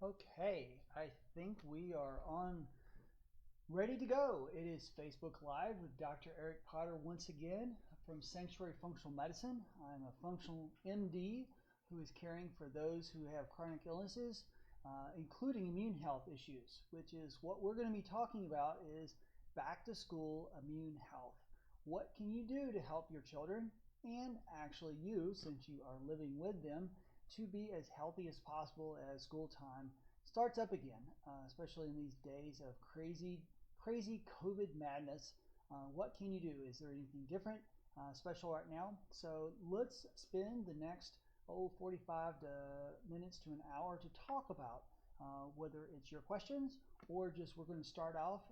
Okay, I think we are on ready to go. It is Facebook Live with Dr. Eric Potter once again from Sanctuary Functional Medicine. I'm a functional MD who is caring for those who have chronic illnesses, including immune health issues, which is what we're going to be talking about is back to school immune health. What can you do to help your children and actually you, since you are living with them, to be as healthy as possible as school time starts up again, especially in these days of crazy COVID madness. What can you do? Is there anything different, special right now? So let's spend the next 45 minutes to an hour to talk about whether it's your questions or just we're going to start off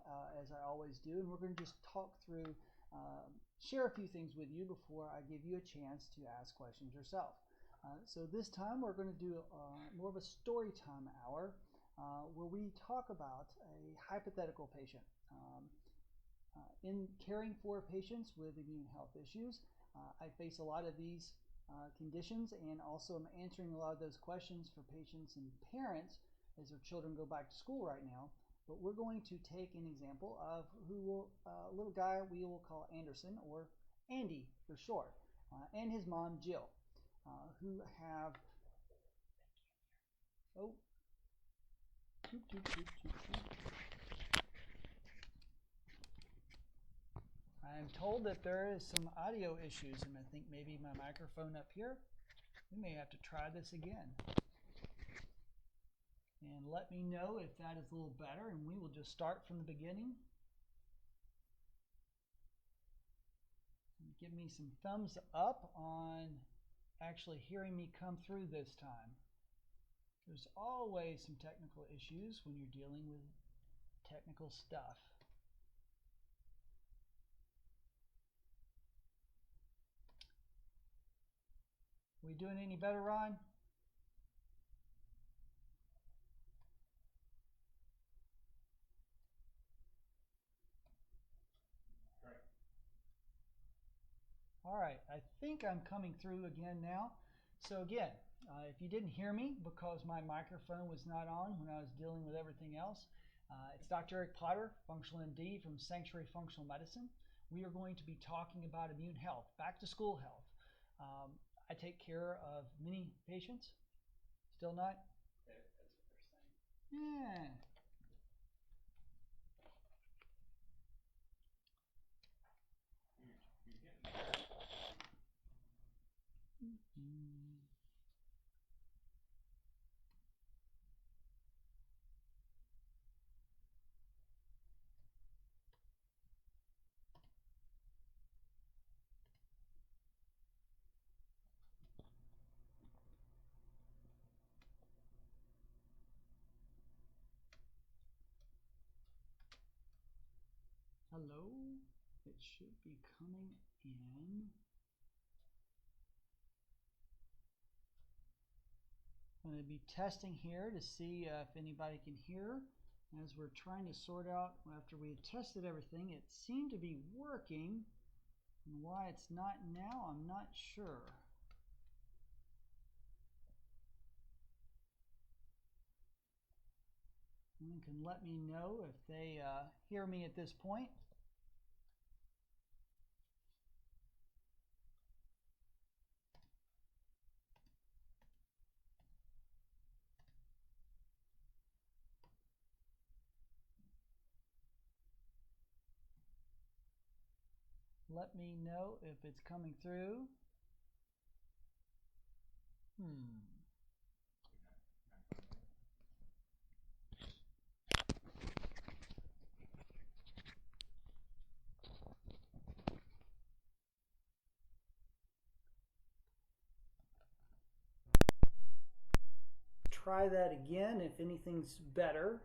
as I always do, and we're going to just talk through, share a few things with you before I give you a chance to ask questions yourself. So this time we're going to do more of a story time hour where we talk about a hypothetical patient. In caring for patients with immune health issues, I face a lot of these conditions, and also I'm answering a lot of those questions for patients and parents as their children go back to school right now. But we're going to take an example of a little guy we will call Anderson, or Andy for short, and his mom Jill. Who have I'm told that there is some audio issues, and I think maybe my microphone up here, we may have to try this again. And let me know if that is a little better, and we will just start from the beginning. Give me some thumbs up on actually hearing me come through this time. There's always some technical issues when you're dealing with technical stuff. We doing any better, Ron? All right, I think I'm coming through again now. So again, if you didn't hear me because my microphone was not on when I was dealing with everything else, it's Dr. Eric Potter, Functional MD from Sanctuary Functional Medicine. We are going to be talking about immune health, back to school health. I take care of many patients. Still not? That's what they're saying. Yeah. Hello, it should be coming in. I'm going to be testing here to see if anybody can hear. As we're trying to sort out, after we had tested everything, it seemed to be working. And why it's not now, I'm not sure. You can let me know if they hear me at this point. Let me know if it's coming through. Try that again if anything's better.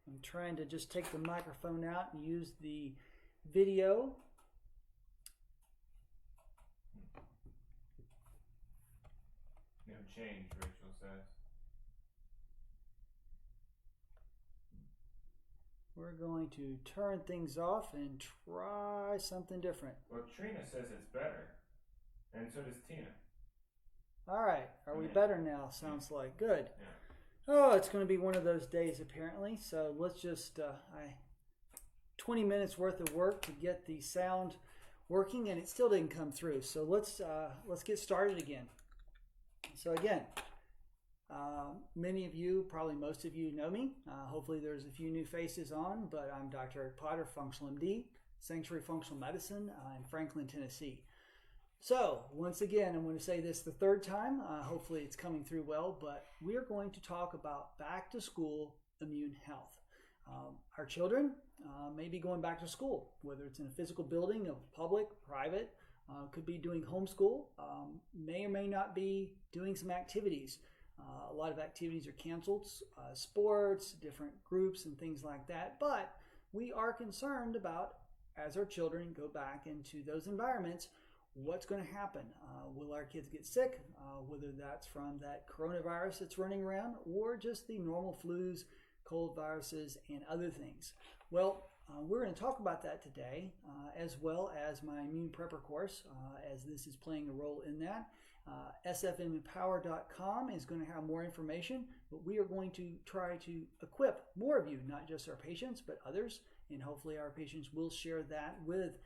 I'm trying to just take the microphone out and use the video. No change, Rachel says. We're going to turn things off and try something different. Well, Trina says it's better, and so does Tina. All right, are we better now? Sounds like good. Yeah. Oh, it's going to be one of those days apparently. So let's just 20 minutes worth of work to get the sound working, and it still didn't come through. So let's get started again. So again, many of you, probably most of you, know me. Hopefully there's a few new faces on, but I'm Dr. Eric Potter, Functional MD, Sanctuary Functional Medicine in Franklin, Tennessee. So once again, I'm going to say this the third time. Hopefully it's coming through well, but we are going to talk about back to school immune health. Our children may be going back to school, whether it's in a physical building, of public, private, could be doing homeschool, may or may not be doing some activities. A lot of activities are canceled, sports, different groups and things like that, but we are concerned about, as our children go back into those environments, what's going to happen. Will our kids get sick, whether that's from that coronavirus that's running around or just the normal flus, cold viruses, and other things. Well, we're going to talk about that today, as well as my immune prepper course, as this is playing a role in that. sfmempower.com is going to have more information, but we are going to try to equip more of you, not just our patients, but others, and hopefully our patients will share that with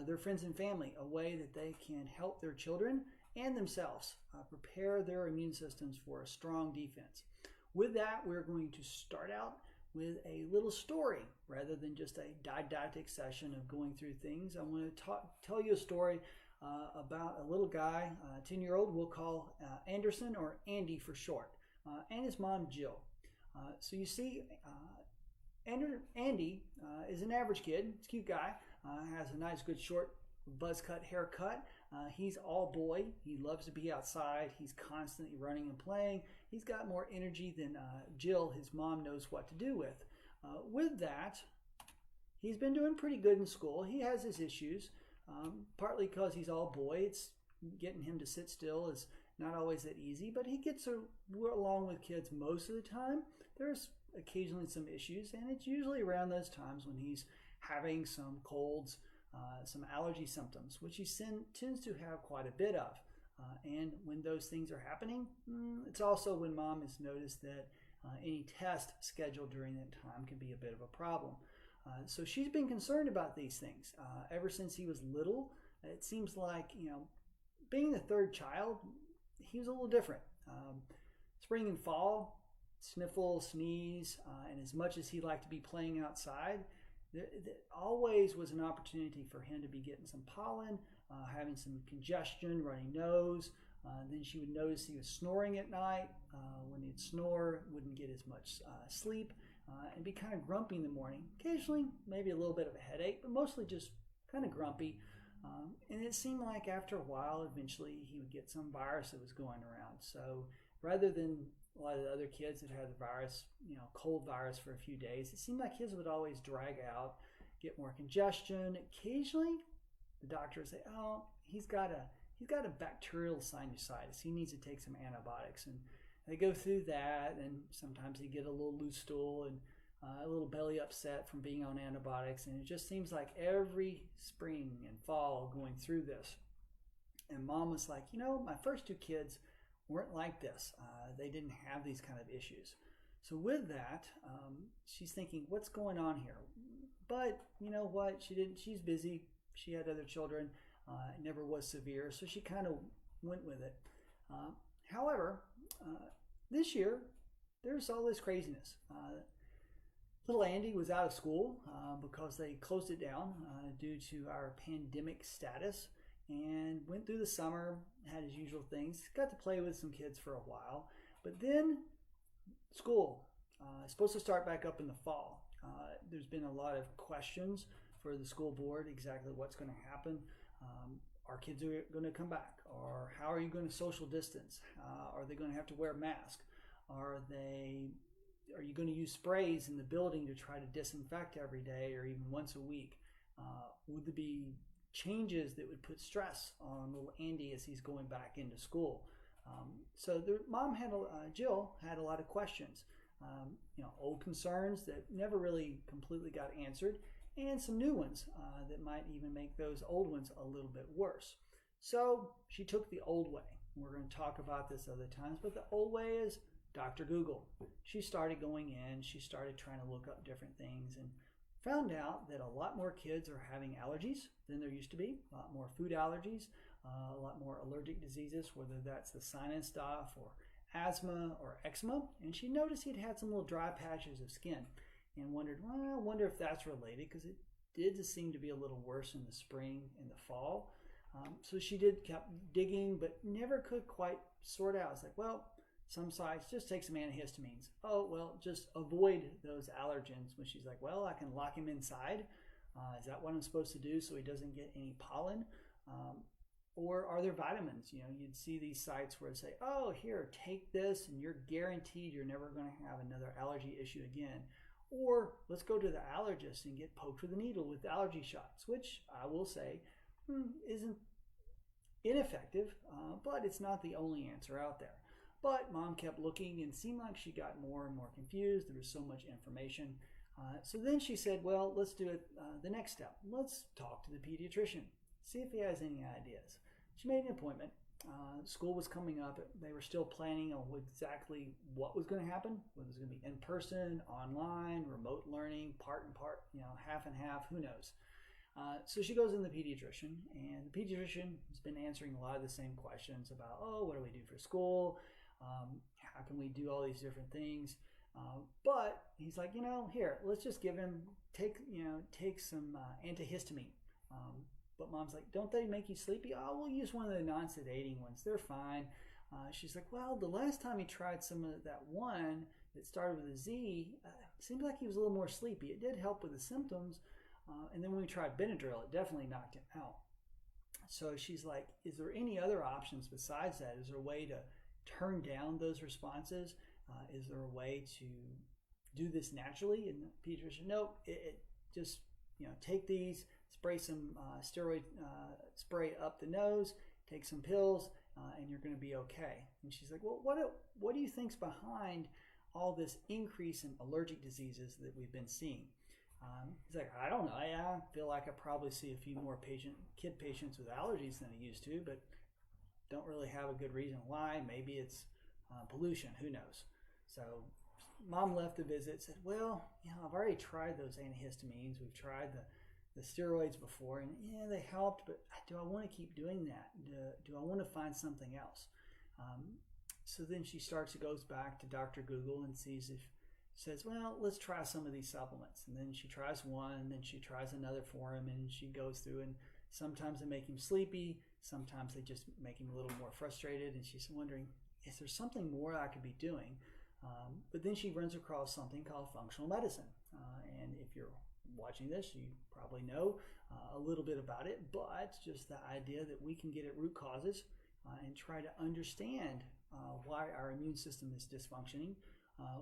their friends and family, a way that they can help their children and themselves prepare their immune systems for a strong defense. With that, we're going to start out with a little story rather than just a didactic session of going through things. I'm going to tell you a story about a little guy, 10-year-old, we'll call Anderson, or Andy for short, and his mom, Jill. So you see, Andy is an average kid. He's a cute guy, has a nice, good, short, buzz cut haircut. He's all boy. He loves to be outside. He's constantly running and playing. He's got more energy than Jill, his mom, knows what to do with. With that, he's been doing pretty good in school. He has his issues, partly because he's all boy. It's getting him to sit still is not always that easy, but he gets along with kids most of the time. There's occasionally some issues, and it's usually around those times when he's having some colds, some allergy symptoms, which he tends to have quite a bit of. And when those things are happening, it's also when mom has noticed that any test scheduled during that time can be a bit of a problem. So she's been concerned about these things ever since he was little. It seems like, being the third child, he was a little different. Spring and fall, sniffle, sneeze, and as much as he liked to be playing outside, there always was an opportunity for him to be getting some pollen, having some congestion, runny nose. Then she would notice he was snoring at night. When he'd snore, wouldn't get as much sleep, and be kind of grumpy in the morning. Occasionally, maybe a little bit of a headache, but mostly just kind of grumpy. And it seemed like after a while, eventually, he would get some virus that was going around. So rather than a lot of the other kids that had the virus, cold virus for a few days, it seemed like his would always drag out, get more congestion. Occasionally, the doctor would say, "Oh, he's got a bacterial sinusitis. He needs to take some antibiotics." And they go through that, and sometimes they get a little loose stool and a little belly upset from being on antibiotics. And it just seems like every spring and fall going through this. And mom was like, my first two kids weren't like this. They didn't have these kind of issues. So with that, she's thinking, what's going on here? But you know what? She's busy. She had other children. It never was severe, so she kind of went with it. However, this year, there's all this craziness. Little Andy was out of school because they closed it down due to our pandemic status, and went through the summer, had his usual things, got to play with some kids for a while. But then school is supposed to start back up in the fall. There's been a lot of questions for the school board, exactly what's going to happen. Are kids going to come back? Or how are you going to social distance? Are they going to have to wear a mask? Are you going to use sprays in the building to try to disinfect every day or even once a week? Would there be changes that would put stress on little Andy as he's going back into school? So their mom Jill had a lot of questions, old concerns that never really completely got answered, and some new ones that might even make those old ones a little bit worse. So she took the old way. We're going to talk about this other times, but the old way is Dr. Google. She started going in, she started trying to look up different things and found out that a lot more kids are having allergies than there used to be, a lot more food allergies, a lot more allergic diseases, whether that's the sinus stuff or asthma or eczema. And she noticed he'd had some little dry patches of skin and wondered, well, I wonder if that's related, because it did seem to be a little worse in the spring and the fall. So she kept digging, but never could quite sort out. It's like, well, some sites just take some antihistamines. Oh, well, just avoid those allergens. When she's like, well, I can lock him inside. Is that what I'm supposed to do so he doesn't get any pollen? Or are there vitamins? You know, you'd see these sites where it say, oh, here, take this and you're guaranteed you're never going to have another allergy issue again. Or let's go to the allergist and get poked with a needle with allergy shots, which I will say isn't ineffective, but it's not the only answer out there. But mom kept looking and seemed like she got more and more confused. There was so much information. So then she said, well, let's do it the next step. Let's talk to the pediatrician, see if he has any ideas. She made an appointment. School was coming up. They were still planning on exactly what was going to happen, whether it was going to be in person, online, remote learning, part and part, you know, half and half, who knows. So she goes in the pediatrician, and the pediatrician has been answering a lot of the same questions about, oh, what do we do for school? How can we do all these different things? But he's like, you know, here, let's just give him, take some antihistamine. But mom's like, don't they make you sleepy? Oh, we'll use one of the non-sedating ones. They're fine. She's like, well, the last time he tried some of that one that started with a Z, seemed like he was a little more sleepy. It did help with the symptoms. And then when we tried Benadryl, it definitely knocked him out. So she's like, is there any other options besides that? Is there a way to turn down those responses? Is there a way to do this naturally? And the pediatrician, nope, it just, you know, take these, spray some steroid spray up the nose, take some pills, and you're going to be okay. And she's like, well, what do you think's behind all this increase in allergic diseases that we've been seeing? He's like, I don't know. I feel like I probably see a few more kid patients with allergies than I used to, but don't really have a good reason why. Maybe it's pollution. Who knows? So mom left the visit, said, well, you know, I've already tried those antihistamines. We've tried the steroids before, and yeah, they helped, but do I want to keep doing that? Do I want to find something else? So then she goes back to Dr. Google and says, well, let's try some of these supplements. And then she tries one, and then she tries another for him, and she goes through, and sometimes they make him sleepy, sometimes they just make him a little more frustrated, and she's wondering, is there something more I could be doing? But then she runs across something called functional medicine. And if you're watching this, you probably know a little bit about it, but just the idea that we can get at root causes and try to understand why our immune system is dysfunctioning,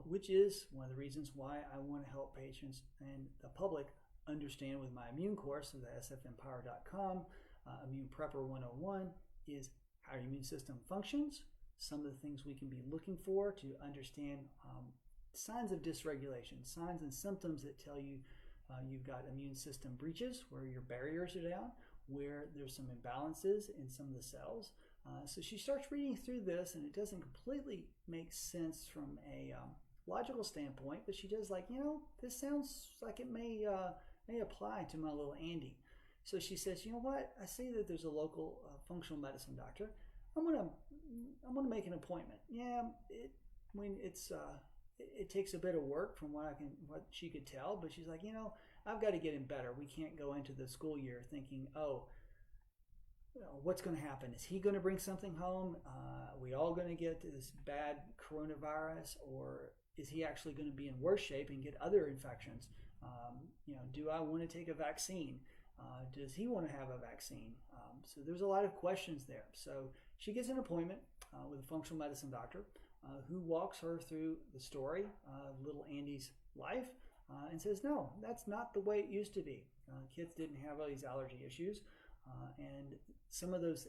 which is one of the reasons why I want to help patients and the public understand with my immune course of the sfmpower.com, Immune Prepper 101, is how your immune system functions, some of the things we can be looking for to understand signs of dysregulation, signs and symptoms that tell you you've got immune system breaches, where your barriers are down, where there's some imbalances in some of the cells. So she starts reading through this, and it doesn't completely make sense from a logical standpoint, but she does like, you know, this sounds like it may apply to my little Andy. So she says, you know what? I see that there's a local functional medicine doctor. I'm gonna make an appointment. Yeah, it takes a bit of work from what she could tell, but she's like, you know, I've got to get him better. We can't go into the school year thinking, oh, you know, what's going to happen? Is he going to bring something home? Are we all going to get this bad coronavirus, or is he actually going to be in worse shape and get other infections? You know, do I want to take a vaccine? Does he want to have a vaccine? So there's a lot of questions there. So she gets an appointment with a functional medicine doctor who walks her through the story of little Andy's life and says, no, that's not the way it used to be. Kids didn't have all these allergy issues. And some of those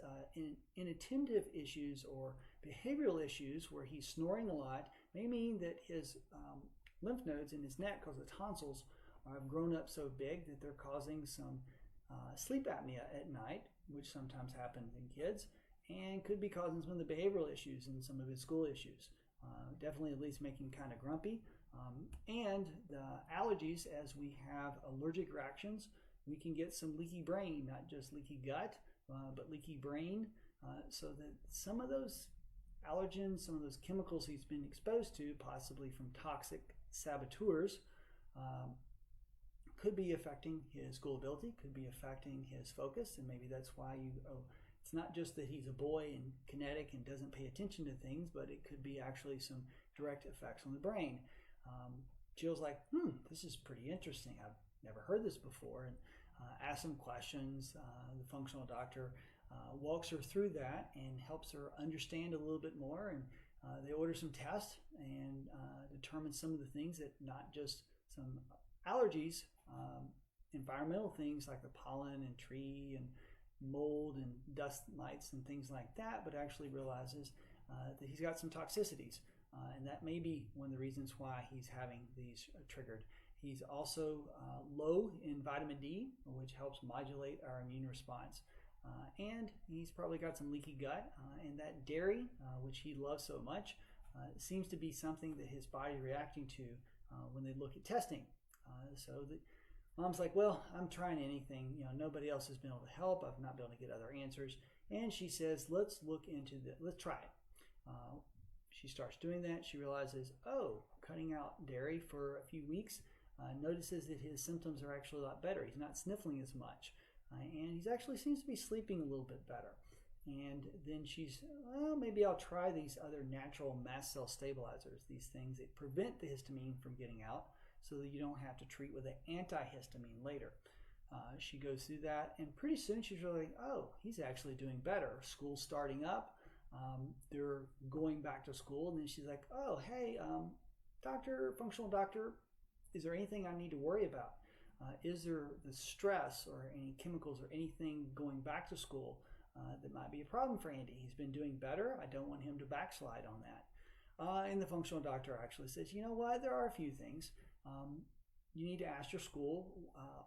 inattentive issues or behavioral issues where he's snoring a lot may mean that his lymph nodes in his neck, because the tonsils have grown up so big that they're causing some sleep apnea at night, which sometimes happens in kids, and could be causing some of the behavioral issues and some of his school issues. definitely at least making kind of grumpy. And the allergies, as we have allergic reactions, we can get some leaky brain, not just leaky gut, but leaky brain. So that some of those allergens, some of those chemicals he's been exposed to, possibly from toxic saboteurs, could be affecting his school ability, could be affecting his focus, and maybe that's why it's not just that he's a boy and kinetic and doesn't pay attention to things, but it could be actually some direct effects on the brain. Jill's like, this is pretty interesting. I've never heard this before, and asks some questions. The functional doctor walks her through that and helps her understand a little bit more, and they order some tests and determine some of the things that not just some allergies, environmental things like the pollen and tree and mold and dust mites and things like that, but actually realizes that he's got some toxicities, and that may be one of the reasons why he's having these triggered. He's also low in vitamin D, which helps modulate our immune response. And he's probably got some leaky gut, and that dairy, which he loves so much, seems to be something that his body's reacting to when they look at testing. So the mom's like, well, I'm trying anything. Nobody else has been able to help. I've not been able to get other answers. And she says, let's look into that. Let's try it. She starts doing that. She realizes, cutting out dairy for a few weeks, notices that his symptoms are actually a lot better. He's not sniffling as much. And he actually seems to be sleeping a little bit better. And then she's, maybe I'll try these other natural mast cell stabilizers, these things that prevent the histamine from getting out so that you don't have to treat with an antihistamine later. She goes through that, and pretty soon she's really like, he's actually doing better. School's starting up. They're going back to school, and then she's like, hey, functional doctor, is there anything I need to worry about? Is there the stress or any chemicals or anything going back to school that might be a problem for Andy? He's been doing better. I don't want him to backslide on that. And the functional doctor actually says, you know what? There are a few things. You need to ask your school,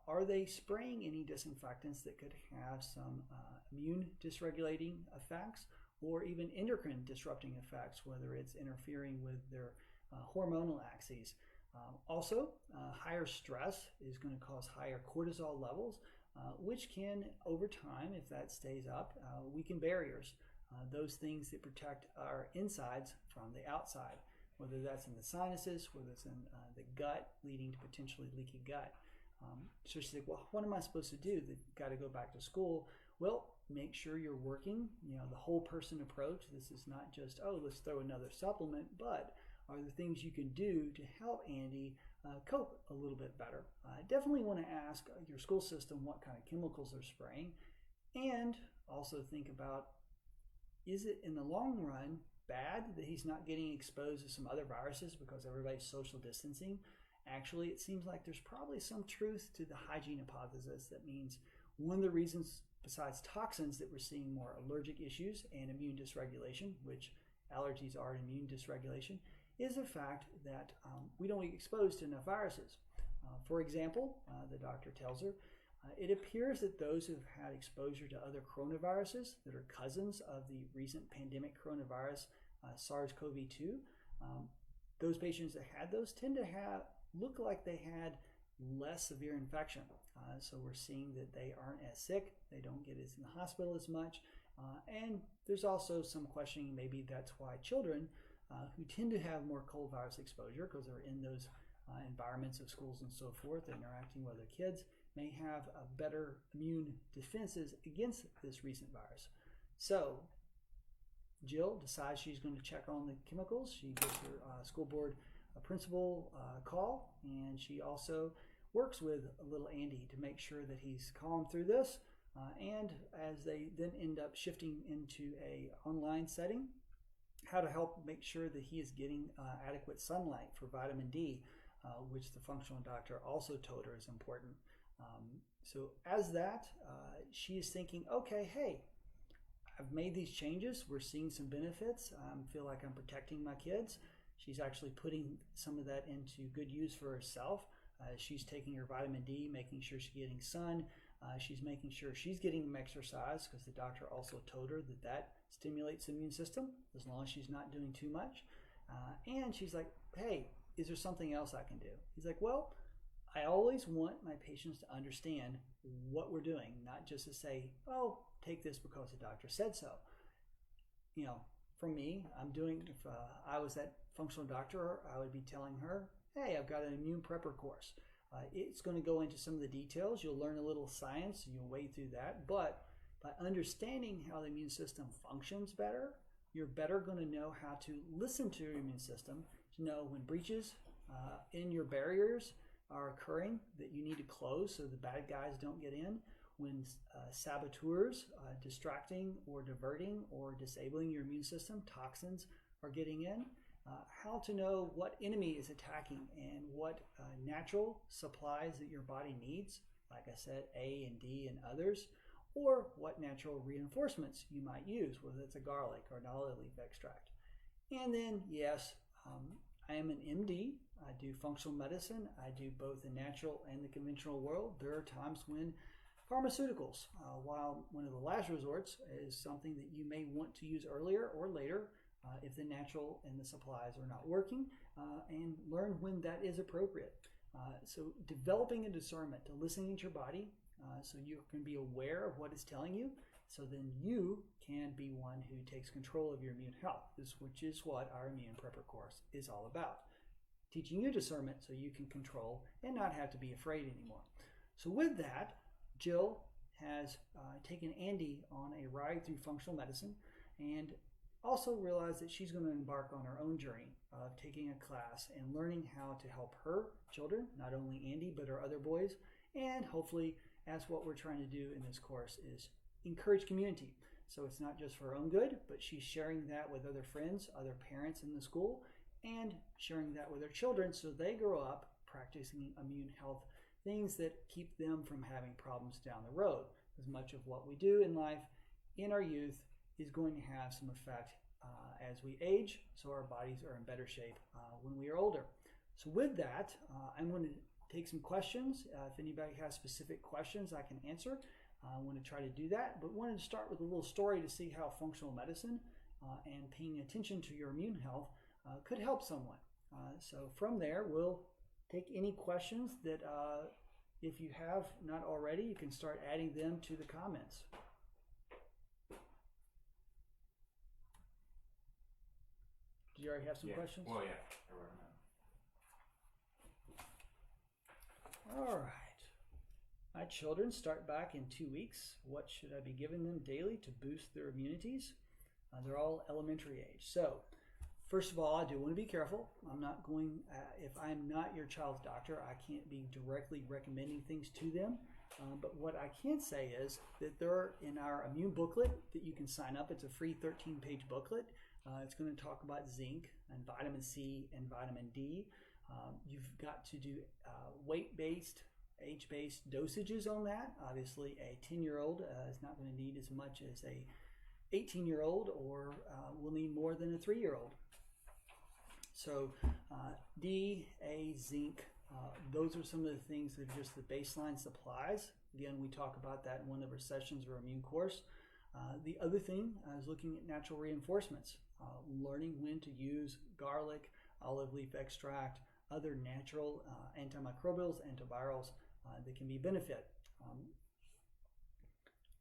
are they spraying any disinfectants that could have some immune dysregulating effects or even endocrine disrupting effects, whether it's interfering with their hormonal axes. Also, higher stress is going to cause higher cortisol levels, which can, over time, if that stays up, weaken barriers, those things that protect our insides from the outside, whether that's in the sinuses, whether it's in the gut, leading to potentially leaky gut. So she's like, well, what am I supposed to do? They've got to go back to school. Well, make sure you're working, the whole person approach. This is not just, let's throw another supplement, but are there things you can do to help Andy cope a little bit better? Definitely want to ask your school system what kind of chemicals they're spraying, and also think about, is it in the long run bad that he's not getting exposed to some other viruses because everybody's social distancing? Actually, it seems like there's probably some truth to the hygiene hypothesis. That means one of the reasons, besides toxins, that we're seeing more allergic issues and immune dysregulation, which allergies are immune dysregulation, is the fact that we don't get exposed to enough viruses. For example, the doctor tells her, it appears that those who have had exposure to other coronaviruses that are cousins of the recent pandemic coronavirus, SARS-CoV-2, those patients that had those tend to look like they had less severe infection. So we're seeing that they aren't as sick, they don't get as in the hospital as much, and there's also some questioning, maybe that's why children who tend to have more cold virus exposure, because they're in those environments of schools and so forth, interacting with other kids, may have better immune defenses against this recent virus. So Jill decides she's going to check on the chemicals. She gives her school board principal call, and she also works with little Andy to make sure that he's calm through this. And as they then end up shifting into a online setting, how to help make sure that he is getting adequate sunlight for vitamin D, which the functional doctor also told her is important. So as that, she is thinking, okay, hey, I've made these changes. We're seeing some benefits. I feel like I'm protecting my kids. She's actually putting some of that into good use for herself. She's taking her vitamin D, making sure she's getting sun. She's making sure she's getting exercise, because the doctor also told her that that stimulates the immune system as long as she's not doing too much. And she's like, hey, is there something else I can do? He's like, well, I always want my patients to understand what we're doing, not just to say, oh, take this because the doctor said so. You know, for me, if I was that functional doctor, I would be telling her, hey, I've got an immune prepper course. It's going to go into some of the details. You'll learn a little science, you'll wade through that. But by understanding how the immune system functions better, you're better going to know how to listen to your immune system to know when breaches in your barriers are occurring that you need to close so the bad guys don't get in, when saboteurs distracting or diverting or disabling your immune system, toxins are getting in, how to know what enemy is attacking and what natural supplies that your body needs, like I said, A and D and others, or what natural reinforcements you might use, whether it's a garlic or an olive leaf extract. And then, yes, I am an MD. I do functional medicine. I do both the natural and the conventional world. There are times when pharmaceuticals, while one of the last resorts, is something that you may want to use earlier or later if the natural and the supplies are not working, and learn when that is appropriate. So developing a discernment to listening to your body so you can be aware of what it's telling you, so then you can be one who takes control of your immune health, which is what our immune prepper course is all about. Teaching you discernment so you can control and not have to be afraid anymore. So with that, Jill has taken Andy on a ride through functional medicine and also realized that she's going to embark on her own journey of taking a class and learning how to help her children, not only Andy, but her other boys. And hopefully, as what we're trying to do in this course is encourage community. So it's not just for her own good, but she's sharing that with other friends, other parents in the school, and sharing that with her children so they grow up practicing immune health, things that keep them from having problems down the road. As much of what we do in life in our youth is going to have some effect as we age, so our bodies are in better shape when we are older. So with that, I'm going to take some questions. If anybody has specific questions, I can answer. I want to try to do that, but wanted to start with a little story to see how functional medicine and paying attention to your immune health could help someone. So from there, we'll take any questions that if you have not already, you can start adding them to the comments. Do you already have some questions? Well, yeah. All right. My children start back in 2 weeks. What should I be giving them daily to boost their immunities? They're all elementary age. So, first of all, I do want to be careful. I'm not going, if I'm not your child's doctor, I can't be directly recommending things to them. But what I can say is that there in our immune booklet that you can sign up, it's a free 13-page booklet. It's going to talk about zinc and vitamin C and vitamin D. You've got to do weight-based, age-based dosages on that. Obviously, a 10-year-old is not going to need as much as a 18-year-old, or will need more than a 3-year-old. So D, A, zinc, those are some of the things that are just the baseline supplies. Again, we talk about that in one of our sessions of our immune course. The other thing is looking at natural reinforcements, learning when to use garlic, olive leaf extract, other natural antimicrobials, antivirals that can be benefit.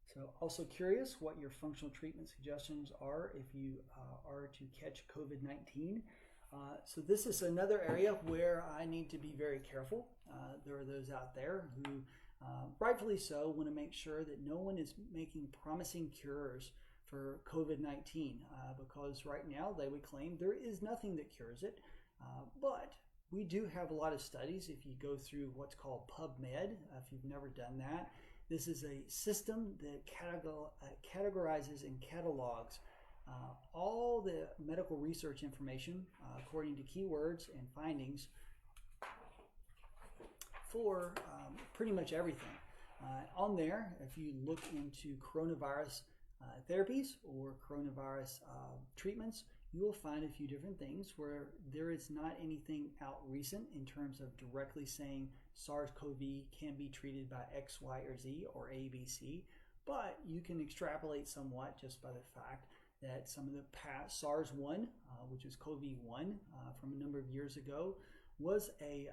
So also curious what your functional treatment suggestions are if you are to catch COVID-19. So this is another area where I need to be very careful. There are those out there who rightfully so want to make sure that no one is making promising cures for COVID-19 because right now they would claim there is nothing that cures it. But we do have a lot of studies. If you go through what's called PubMed, if you've never done that, this is a system that categorizes and catalogs all the medical research information according to keywords and findings for pretty much everything. On there, if you look into coronavirus therapies or coronavirus treatments, you will find a few different things where there is not anything out recent in terms of directly saying SARS-CoV can be treated by X, Y, or Z or A, B, C, but you can extrapolate somewhat just by the fact that some of the past SARS-1, which is CoV-1 from a number of years ago, was a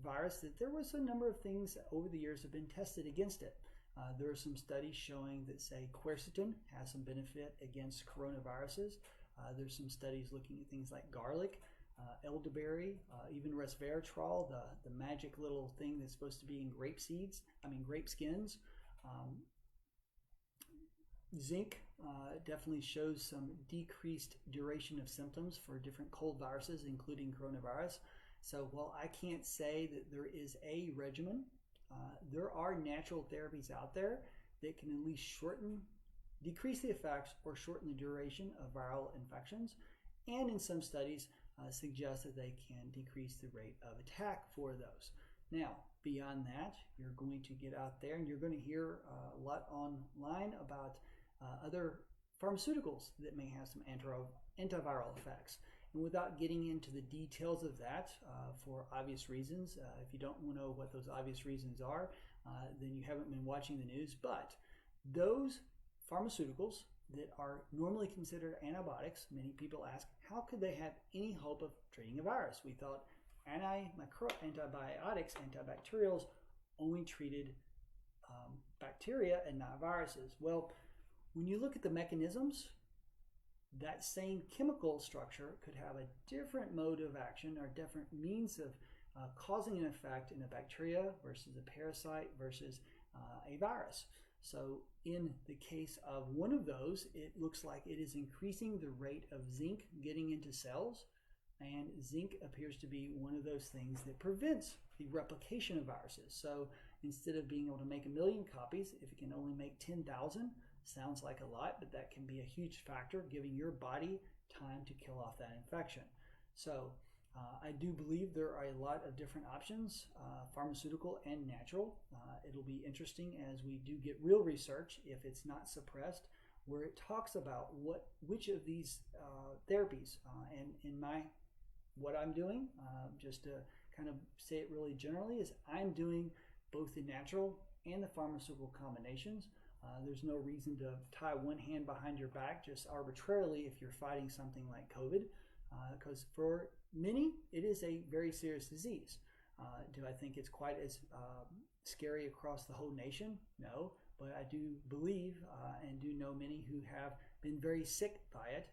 virus that there was a number of things that over the years have been tested against it. There are some studies showing that, say, quercetin has some benefit against coronaviruses. There's some studies looking at things like garlic, elderberry, even resveratrol, the magic little thing that's supposed to be in grape skins. Zinc definitely shows some decreased duration of symptoms for different cold viruses, including coronavirus. So while I can't say that there is a regimen, there are natural therapies out there that can at least decrease the effects or shorten the duration of viral infections, and in some studies suggest that they can decrease the rate of attack for those. Now, beyond that, you're going to get out there and you're going to hear a lot online about other pharmaceuticals that may have some antiviral effects. And without getting into the details of that, for obvious reasons, if you don't know what those obvious reasons are, then you haven't been watching the news. But those pharmaceuticals that are normally considered antibiotics, many people ask, how could they have any hope of treating a virus? We thought antibiotics, antibacterials, only treated bacteria and not viruses. Well, when you look at the mechanisms, that same chemical structure could have a different mode of action or different means of causing an effect in a bacteria versus a parasite versus a virus. So in the case of one of those, it looks like it is increasing the rate of zinc getting into cells, and zinc appears to be one of those things that prevents the replication of viruses. So instead of being able to make 1 million copies, if it can only make 10,000, sounds like a lot, but that can be a huge factor, giving your body time to kill off that infection. So I do believe there are a lot of different options, pharmaceutical and natural. It'll be interesting as we do get real research, if it's not suppressed, where it talks about which of these therapies, and in what I'm doing, just to kind of say it really generally, is I'm doing both the natural and the pharmaceutical combinations. There's no reason to tie one hand behind your back just arbitrarily if you're fighting something like COVID, because for many, it is a very serious disease. Do I think it's quite as scary across the whole nation? No, but I do believe and do know many who have been very sick by it,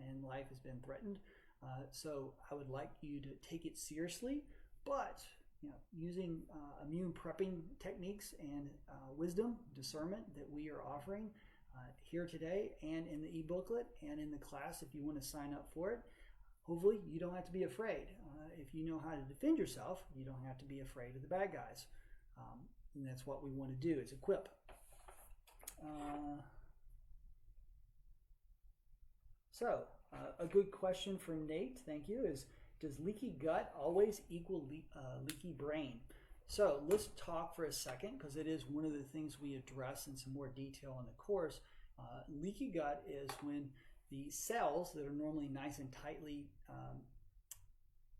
and life has been threatened. So I would like you to take it seriously, but using immune prepping techniques and wisdom, discernment that we are offering here today and in the e-booklet and in the class if you want to sign up for it. Hopefully you don't have to be afraid. If you know how to defend yourself, you don't have to be afraid of the bad guys. And that's what we want to do, is equip. A good question from Nate, thank you, is does leaky gut always equal leaky brain? So let's talk for a second, because it is one of the things we address in some more detail in the course. Leaky gut is when the cells that are normally nice and tightly,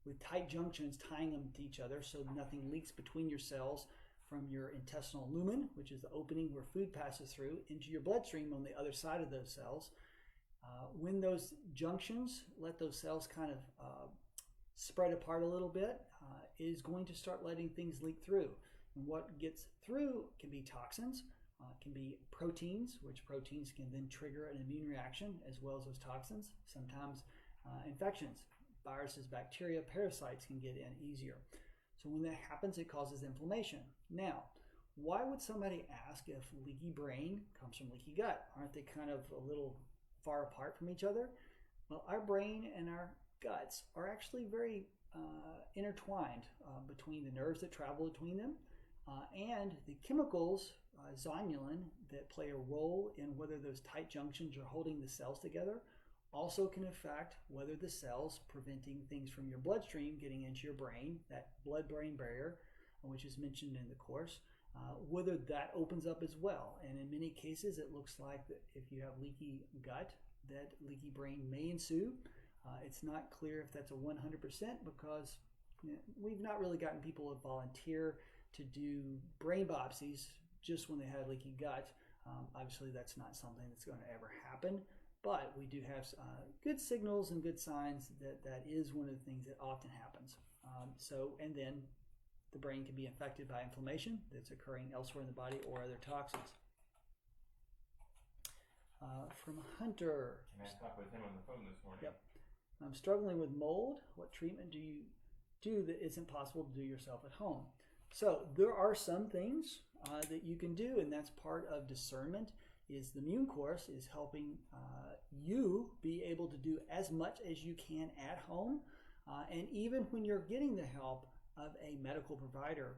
with tight junctions tying them to each other so nothing leaks between your cells from your intestinal lumen, which is the opening where food passes through, into your bloodstream on the other side of those cells. When those junctions let those cells kind of spread apart a little bit, is going to start letting things leak through. And what gets through can be toxins, can be proteins, which proteins can then trigger an immune reaction, as well as those toxins. Sometimes infections, viruses, bacteria, parasites can get in easier. So when that happens, it causes inflammation. Now, why would somebody ask if leaky brain comes from leaky gut? Aren't they kind of a little far apart from each other? Well, our brain and our guts are actually very intertwined between the nerves that travel between them and the chemicals, zonulin, that play a role in whether those tight junctions are holding the cells together, also can affect whether the cells preventing things from your bloodstream getting into your brain, that blood-brain barrier, which is mentioned in the course, whether that opens up as well. And in many cases, it looks like that if you have leaky gut, that leaky brain may ensue. It's not clear if that's a 100% because we've not really gotten people to volunteer to do brain biopsies just when they had leaky gut. Obviously, that's not something that's going to ever happen. But we do have good signals and good signs that that is one of the things that often happens. And then the brain can be infected by inflammation that's occurring elsewhere in the body or other toxins. From Hunter. And I talked with him on the phone this morning. Yep. I'm struggling with mold. What treatment do you do that isn't possible to do yourself at home? So there are some things that you can do, and that's part of discernment. Is the immune course is helping you be able to do as much as you can at home, and even when you're getting the help of a medical provider,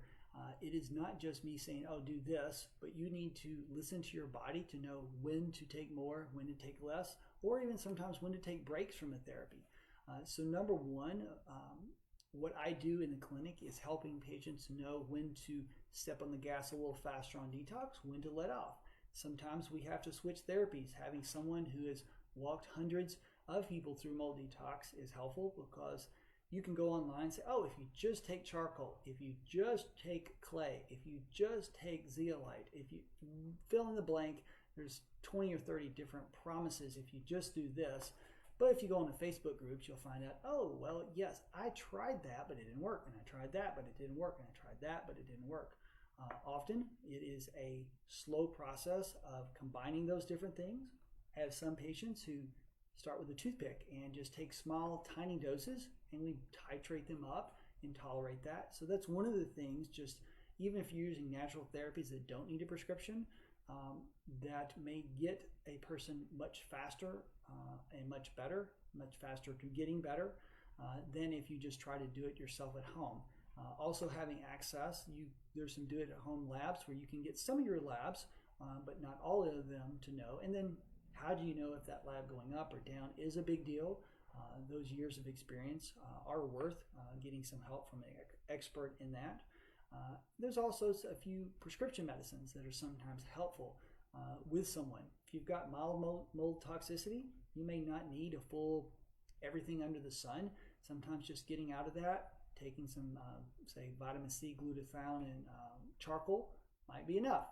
it is not just me saying, oh, do this, but you need to listen to your body to know when to take more, when to take less, or even sometimes when to take breaks from a therapy. So number one, what I do in the clinic is helping patients know when to step on the gas a little faster on detox, when to let off. Sometimes we have to switch therapies. Having someone who has walked hundreds of people through mold detox is helpful, because you can go online and say, oh, if you just take charcoal, if you just take clay, if you just take zeolite, if you fill in the blank, there's 20 or 30 different promises if you just do this. But if you go on the Facebook groups, you'll find out, oh, well, yes, I tried that, but it didn't work. And I tried that, but it didn't work. And I tried that, but it didn't work. Often it is a slow process of combining those different things. I have some patients who start with a toothpick and just take small, tiny doses, and we titrate them up and tolerate that. So that's one of the things, just even if you're using natural therapies that don't need a prescription, that may get a person much faster and much faster to getting better than if you just try to do it yourself at home. Also having access, there's some do-it-at-home labs where you can get some of your labs, but not all of them to know. And then how do you know if that lab going up or down is a big deal? Those years of experience are worth getting some help from an expert in that. There's also a few prescription medicines that are sometimes helpful with someone. If you've got mild mold toxicity, you may not need a full everything under the sun. Sometimes just getting out of that, taking some, say, vitamin C, glutathione, and charcoal might be enough.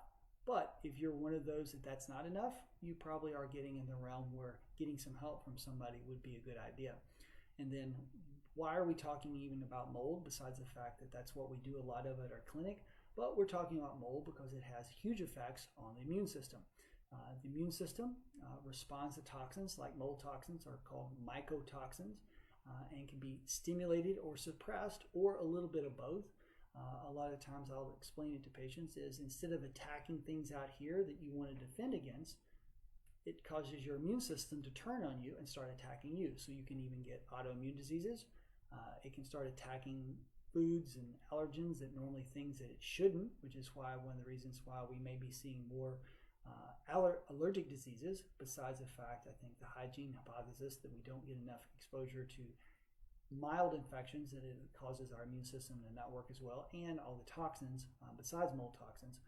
But if you're one of those that's not enough, you probably are getting in the realm where getting some help from somebody would be a good idea. And then why are we talking even about mold, besides the fact that that's what we do a lot of at our clinic? But we're talking about mold because it has huge effects on the immune system. The immune system responds to toxins, like mold toxins are called mycotoxins, and can be stimulated or suppressed, or a little bit of both. A lot of times I'll explain it to patients is, instead of attacking things out here that you want to defend against, it causes your immune system to turn on you and start attacking you. So you can even get autoimmune diseases. It can start attacking foods and allergens that normally things that it shouldn't, which is why one of the reasons why we may be seeing more allergic diseases, besides the fact, I think, the hygiene hypothesis that we don't get enough exposure to mild infections, that it causes our immune system to not work as well, and all the toxins besides mold toxins.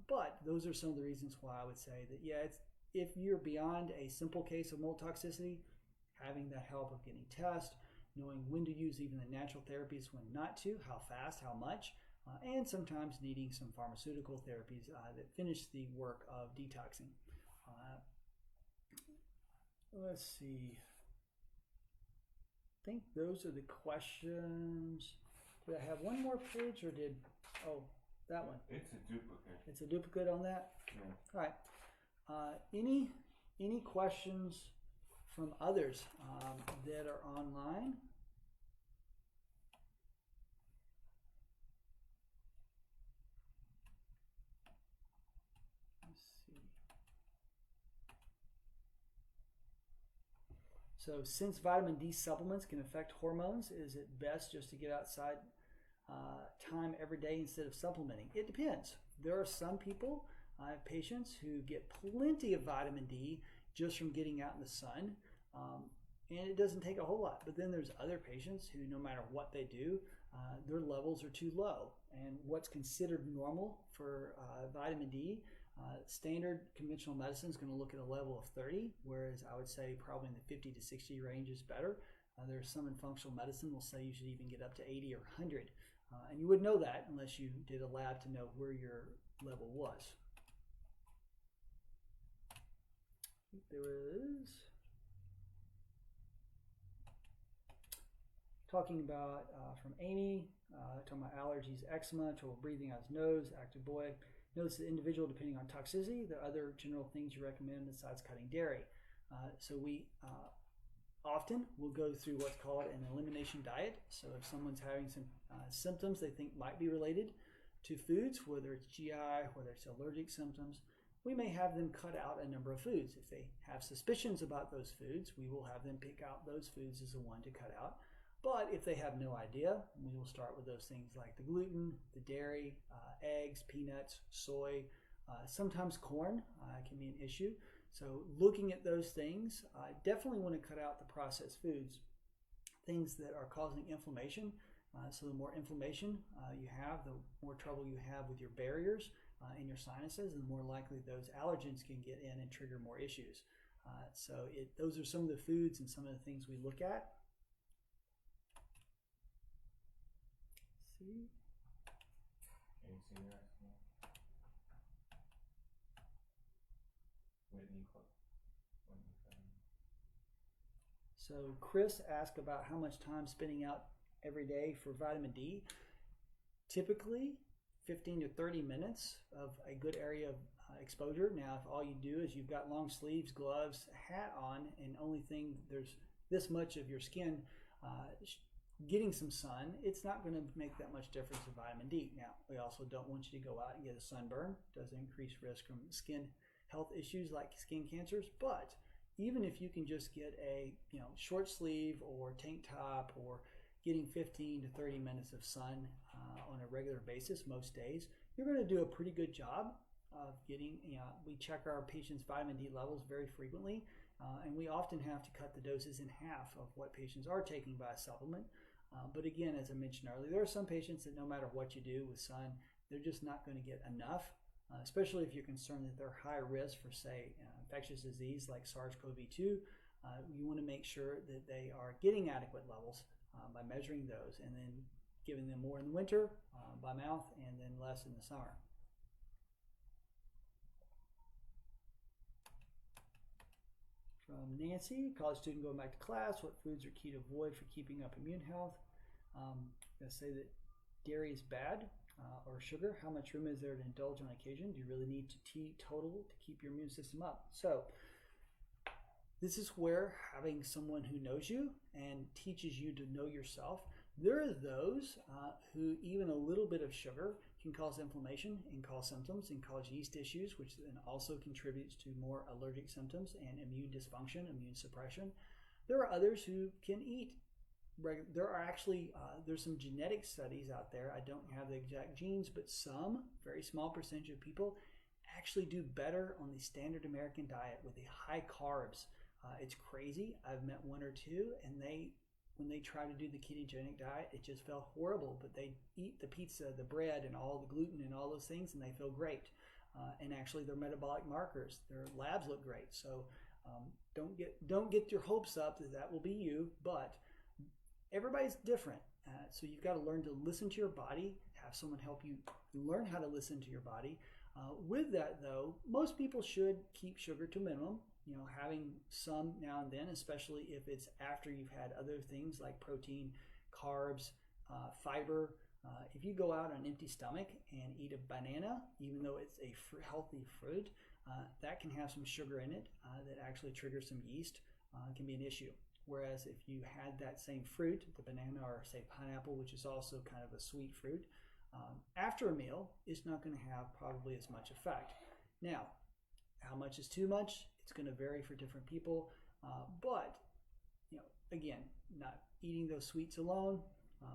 But those are some of the reasons why I would say that, yeah, if you're beyond a simple case of mold toxicity, having that help of getting tests, knowing when to use even the natural therapies, when not to, how fast, how much, and sometimes needing some pharmaceutical therapies that finish the work of detoxing. Let's see. I think those are the questions. Did I have one more page, or did, oh, that one? It's a duplicate. It's a duplicate on that? Yeah. All right. Any questions from others that are online? Let's see. So since vitamin D supplements can affect hormones, is it best just to get outside time every day instead of supplementing? It depends. There are some people, I have patients who get plenty of vitamin D just from getting out in the sun, and it doesn't take a whole lot. But then there's other patients who, no matter what they do, their levels are too low. And what's considered normal for vitamin D, standard conventional medicine is going to look at a level of 30, whereas I would say probably in the 50 to 60 range is better. There's some in functional medicine will say you should even get up to 80 or 100. And you would know that unless you did a lab to know where your level was. There it is. talking about from Amy, talking about allergies, eczema, trouble breathing out his nose, active boy. Notice the individual depending on toxicity. The other general things you recommend besides cutting dairy. So we often will go through what's called an elimination diet. So if someone's having some symptoms they think might be related to foods, whether it's GI, whether it's allergic symptoms, we may have them cut out a number of foods. If they have suspicions about those foods, we will have them pick out those foods as the one to cut out. But if they have no idea, we will start with those things like the gluten, the dairy, eggs, peanuts, soy, sometimes corn can be an issue. So looking at those things, definitely want to cut out the processed foods, things that are causing inflammation. So the more inflammation you have, the more trouble you have with your barriers in your sinuses, and the more likely those allergens can get in and trigger more issues. Those are some of the foods and some of the things we look at. See? So Chris asked about how much time spending out every day for vitamin D. Typically 15 to 30 minutes of a good area of exposure. Now, if all you do is you've got long sleeves, gloves, hat on, and only thing there's this much of your skin getting some sun, it's not going to make that much difference in vitamin D. Now, we also don't want you to go out and get a sunburn. It does increase risk from skin health issues like skin cancers. But even if you can just get a short sleeve or tank top, or getting 15 to 30 minutes of sun on a regular basis most days, you're going to do a pretty good job of getting, we check our patients' vitamin D levels very frequently, and we often have to cut the doses in half of what patients are taking by a supplement. But again, as I mentioned earlier, there are some patients that no matter what you do with sun, they're just not going to get enough, especially if you're concerned that they're high risk for, say, infectious disease like SARS-CoV-2. You want to make sure that they are getting adequate levels by measuring those, and then giving them more in the winter by mouth, and then less in the summer. From Nancy, college student going back to class, what foods are key to avoid for keeping up immune health? I say that dairy is bad, or sugar. How much room is there to indulge on occasion? Do you really need to teetotal to keep your immune system up? So this is where having someone who knows you and teaches you to know yourself. There are those who even a little bit of sugar can cause inflammation and cause symptoms and cause yeast issues, which then also contributes to more allergic symptoms and immune dysfunction, immune suppression. There are others who can eat. There are actually, there's some genetic studies out there. I don't have the exact genes, but some very small percentage of people actually do better on the standard American diet with the high carbs. It's crazy. I've met one or two, and when they try to do the ketogenic diet, it just felt horrible. But they eat the pizza, the bread, and all the gluten and all those things, and they feel great. And actually, their metabolic markers, their labs look great. So don't get your hopes up that will be you. But everybody's different. So you've got to learn to listen to your body. Have someone help you learn how to listen to your body. With that, though, most people should keep sugar to a minimum. Having some now and then, especially if it's after you've had other things like protein, carbs, fiber. If you go out on an empty stomach and eat a banana, even though it's a healthy fruit, that can have some sugar in it that actually triggers some yeast, can be an issue. Whereas if you had that same fruit, the banana or say pineapple, which is also kind of a sweet fruit, after a meal, it's not going to have probably as much effect. Now, how much is too much? It's going to vary for different people, but again, not eating those sweets alone,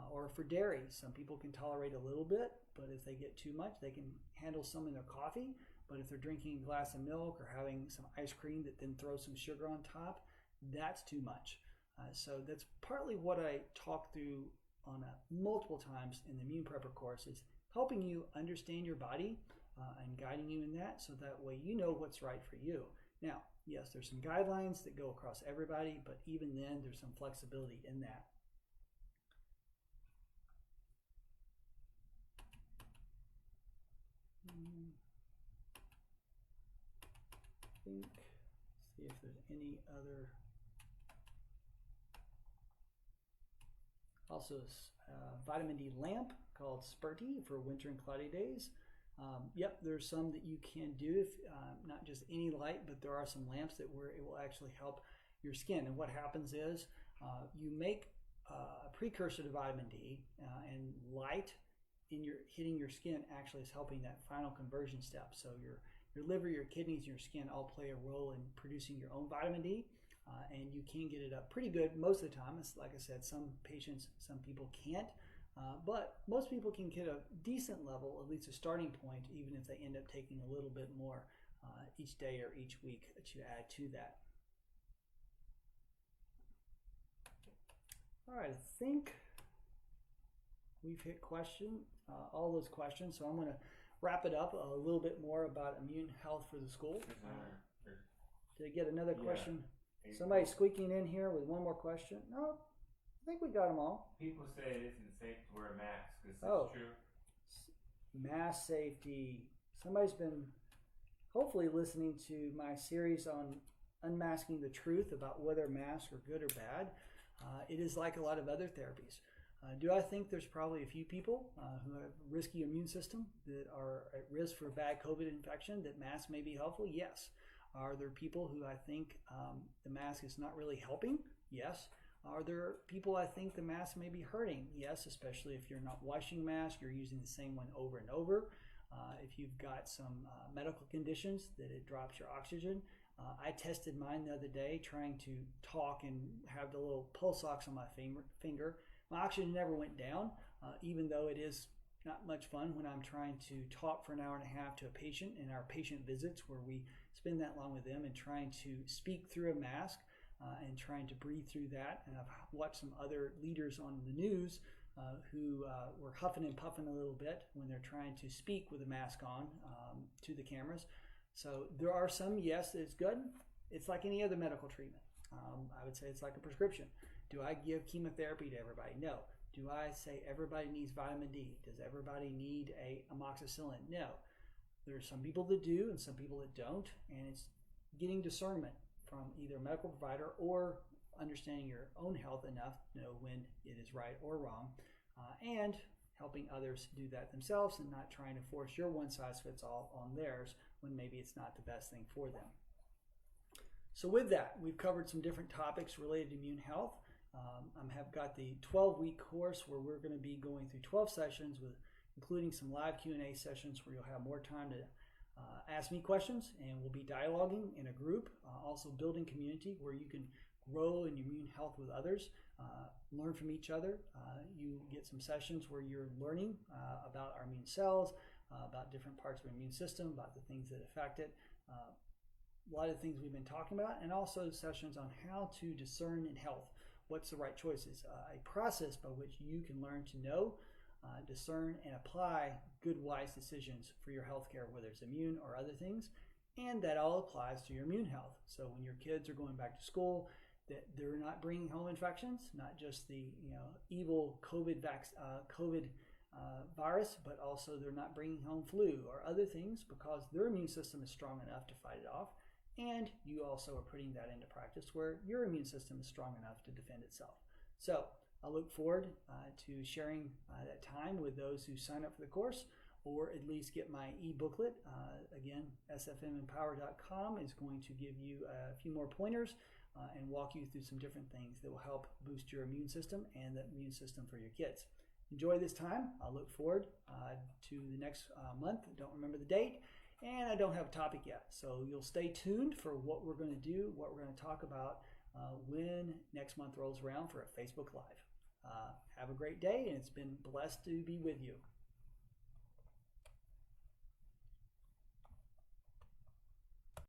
or for dairy, some people can tolerate a little bit, but if they get too much, they can handle some in their coffee. But if they're drinking a glass of milk or having some ice cream that then throws some sugar on top, that's too much. So that's partly what I talk through on multiple times in the Immune Prepper course, is helping you understand your body and guiding you in that, so that way you know what's right for you. Now, yes, there's some guidelines that go across everybody, but even then there's some flexibility in that. See if there's any other. Also, vitamin D lamp called Spurty for winter and cloudy days. Yep, there's some that you can do, if not just any light, but there are some lamps that where it will actually help your skin. And what happens is you make a precursor to vitamin D, and light in hitting your skin actually is helping that final conversion step. So your liver, your kidneys, your skin all play a role in producing your own vitamin D, and you can get it up pretty good most of the time. It's like I said, some patients, some people can't. But most people can get a decent level, at least a starting point, even if they end up taking a little bit more each day or each week to add to that. All right, I think we've hit all those questions, so I'm going to wrap it up a little bit more about immune health for the school. Did I get another question? Somebody squeaking in here with one more question? No, I think we got them all. People say it isn't safe to wear masks. Is this true? Mask safety. Somebody's been hopefully listening to my series on unmasking the truth about whether masks are good or bad. It is like a lot of other therapies. Do I think there's probably a few people who have a risky immune system that are at risk for bad COVID infection that masks may be helpful? Yes. Are there people who I think the mask is not really helping? Yes. Are there people I think the mask may be hurting? Yes, especially if you're not washing mask, you're using the same one over and over. If you've got some medical conditions that it drops your oxygen. I tested mine the other day trying to talk and have the little pulse ox on my finger. My oxygen never went down, even though it is not much fun when I'm trying to talk for an hour and a half to a patient in our patient visits where we spend that long with them and trying to speak through a mask and trying to breathe through that. And I've watched some other leaders on the news who were huffing and puffing a little bit when they're trying to speak with a mask on to the cameras. So there are some, yes, it's good. It's like any other medical treatment. I would say it's like a prescription. Do I give chemotherapy to everybody? No. Do I say everybody needs vitamin D? Does everybody need a amoxicillin? No. There's some people that do and some people that don't, and it's getting discernment from either a medical provider or understanding your own health enough to know when it is right or wrong, and helping others do that themselves and not trying to force your one-size-fits-all on theirs when maybe it's not the best thing for them. So with that, we've covered some different topics related to immune health. I have got the 12-week course where we're going to be going through 12 sessions, with including some live Q&A sessions where you'll have more time to ask me questions, and we'll be dialoguing in a group, also building community where you can grow in your immune health with others, learn from each other. You get some sessions where you're learning about our immune cells, about different parts of our immune system, about the things that affect it, a lot of things we've been talking about, and also sessions on how to discern in health. What's the right choices? A process by which you can learn to know, discern, and apply good, wise decisions for your healthcare, whether it's immune or other things, and that all applies to your immune health. So when your kids are going back to school, that they're not bringing home infections, not just the evil COVID virus, but also they're not bringing home flu or other things because their immune system is strong enough to fight it off. And you also are putting that into practice where your immune system is strong enough to defend itself. So I look forward to sharing that time with those who sign up for the course, or at least get my e-booklet. Again, sfmempower.com is going to give you a few more pointers and walk you through some different things that will help boost your immune system and the immune system for your kids. Enjoy this time. I look forward to the next month. Don't remember the date, and I don't have a topic yet. So you'll stay tuned for what we're going to do, what we're going to talk about when next month rolls around for a Facebook Live. Have a great day, and it's been blessed to be with you.